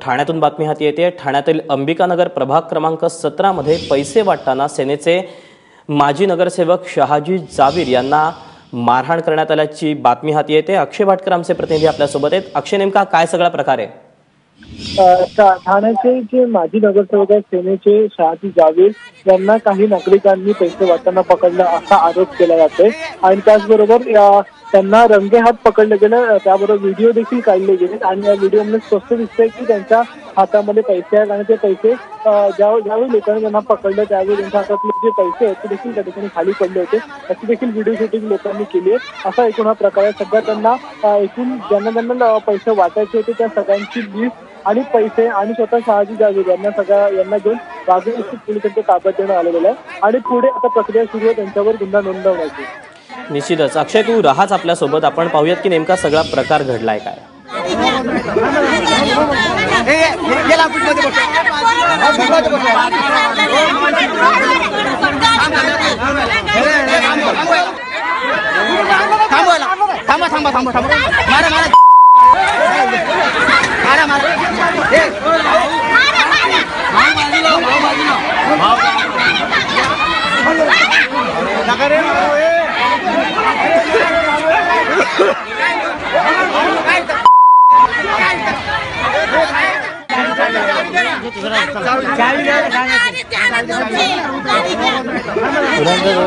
ठाण्यातून बातमी हाती येते। ठाण्यातील अंबिकानगर प्रभाग क्रमांक 17 मध्ये पैसे वाटताना सेनेचे माजी नगरसेवक शहाजी जावीर यांना मारहाण करण्यात आल्याची बातमी हाती येते। अक्षय भाटकर आमचे प्रतिनिधी आपल्या सोबत आहेत। अक्षय, नेमका काय सगळा प्रकार आहे? ठाण्याचे जे माजी नगरसेवक आहेत सेनेचे शहाजी जावीर यांना काही नागरिकांनी पैसे वाटताना पकडलं असा आरोप केला जातोय आणि त्याचबरोबर त्यांना रंगेहात पकडले गेले। त्याबरोबर व्हिडिओ देखील काढले गेले आणि या व्हिडिओमध्ये स्पष्ट दिसतंय की त्यांच्या हातामध्ये पैसे आहेत आणि ते पैसे ज्यावेळी लोकांनी त्यांना पकडलं त्यावेळी त्यांच्या हातातले जे पैसे आहेत ते देखील त्या ठिकाणी खाली पडले होते। त्याची देखील व्हिडिओ शूटिंग लोकांनी केली आहे। असा एकूण हा प्रकार आहे। सध्या त्यांना एकूण ज्यांना पैसे वाटायचे होते त्या सगळ्यांची लिस्ट आणि पैसे आणि स्वतः शहाजी जावीर यांना घेऊन वाघेरी पोलिसांच्या ताब्यात देण्यात आलेलं आहे आणि पुढे आता प्रक्रिया सुरू आहे त्यांच्यावर गुन्हा नोंदवण्याची। निश्चितच अक्षय, तू राहाच आपल्या सोबत। आपण पाहूयात की नेमका सगळा प्रकार घडलाय काय।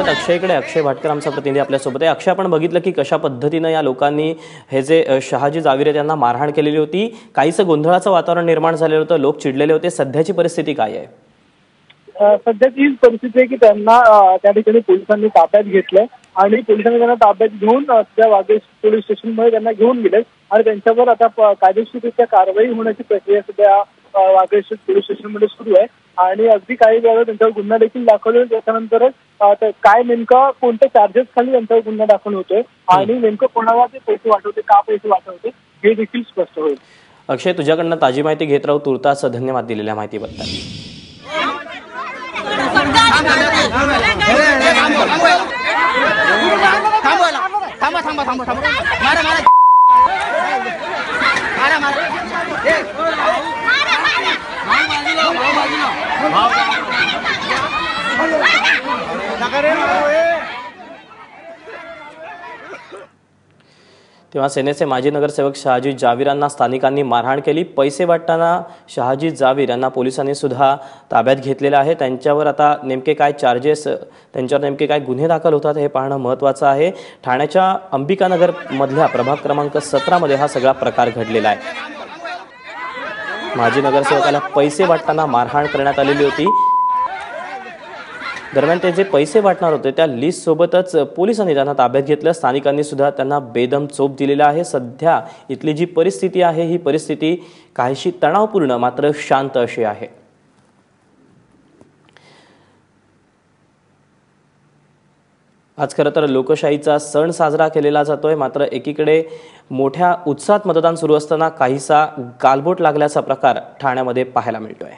अक्षयकडे अक्षय भाटकर आमचा प्रतिनिधी आपल्या सोबत आहे। अक्षय, आपण बघितलं की कशा पद्धतीने या लोकांनी हे जे शहाजी जावीर यांना मारहाण केलेली होती, काहीसं गोंधळाचं वातावरण निर्माण झालेलं होतं, लोक चिडलेले होते। सध्याची परिस्थिती काय आहे? सध्याची हीच परिस्थिती आहे की त्यांना त्या ठिकाणी पोलिसांनी ताब्यात घेतलंय आणि पोलिसांनी त्यांना ताब्यात घेऊन त्या वाघेरी पोलीस स्टेशनमध्ये त्यांना घेऊन गेले आणि त्यांच्यावर आता कायदेशीररित्या कारवाई होण्याची प्रक्रिया सध्या वाघेरी पोलीस स्टेशनमध्ये सुरू आहे आणि अगदी काही वेळा त्यांच्यावर गुन्हा देखील दाखल होईल। त्याच्यानंतरच काय नेमकं कोणत्या चार्जेस खाली त्यांच्यावर गुन्हा दाखल होतोय आणि नेमकं कोणाला ते पैसे वाटवते, का पैसे वाटवते हे देखील स्पष्ट होईल। अक्षय, तुझ्याकडनं ताजी माहिती घेत राहू। तुर्तास धन्यवाद दिलेल्या माहितीबद्दल। तेव्हा सेनेचे माजी नगरसेवक शहाजी जावीर यांना स्थानिकांनी मारहाण केली। पैसे वाटताना शहाजी जावीर यांना पोलिसांनी सुद्धा ताब्यात घेतलेले आहे। त्यांच्यावर आता नेमके काय चार्जेस, त्यांच्यावर नेमके काय गुन्हे दाखल होतात हे पाहणं महत्त्वाचं आहे। ठाण्याच्या अंबिकानगर मधल्या प्रभाग क्रमांक 17 मध्ये हा सगळा प्रकार घडलेला आहे। माजी नगरसेवकाला पैसे वाटताना मारहाण करण्यात आलेली होती। दरम्यान ते जे पैसे वाटणार होते त्या लिस्ट सोबतच पोलिसांनी त्यांना ताब्यात घेतलं। स्थानिकांनी सुद्धा त्यांना बेदम चोप दिलेला आहे। सध्या इथली जी परिस्थिती आहे ही परिस्थिती काहीशी तणावपूर्ण मात्र शांत अशी आहे। आज खरं तर लोकशाहीचा सण साजरा केलेला जातोय, मात्र एकीकडे मोठ्या उत्साहात मतदान सुरू असताना काहीसा गालबोट लागल्याचा प्रकार ठाण्यामध्ये पाहायला मिळतोय।